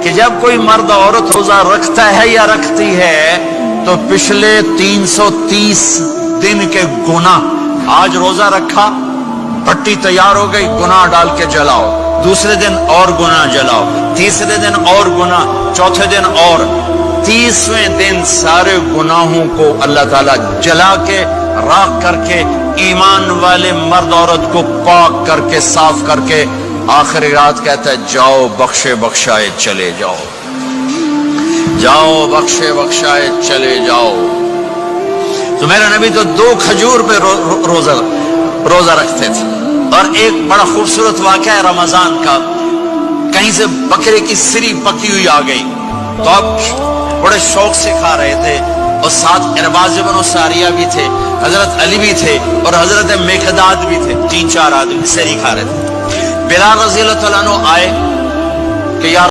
کہ جب کوئی مرد عورت روزہ رکھتا ہے یا رکھتی ہے تو پچھلے 330 دن کے گناہ، آج روزہ رکھا، پٹی تیار ہو گئی، گناہ ڈال کے جلاؤ، دوسرے دن اور گناہ جلاؤ، تیسرے دن اور گناہ، چوتھے دن اور، 30ویں دن سارے گناہوں کو اللہ تعالیٰ جلا کے راکھ کر کے ایمان والے مرد عورت کو پاک کر کے صاف کر کے آخری رات کہتا ہے جاؤ بخشے بخشائے چلے جاؤ، جاؤ بخشے بخشائے چلے جاؤ۔ تو میرا نبی تو 2 کھجور پہ روزہ رکھتے تھے۔ اور ایک بڑا خوبصورت واقعہ ہے رمضان کا، کہیں سے بکرے کی سری پکی ہوئی آ گئی تو اب بڑے شوق سے کھا رہے تھے، اور ساتھ ارباز بن ساریہ بھی تھے، حضرت علی بھی تھے اور حضرت میقداد بھی تھے، 3-4 آدمی سری کھا رہے تھے۔ بلال رضی اللہ تعالیٰ عنہ آئے کہ یا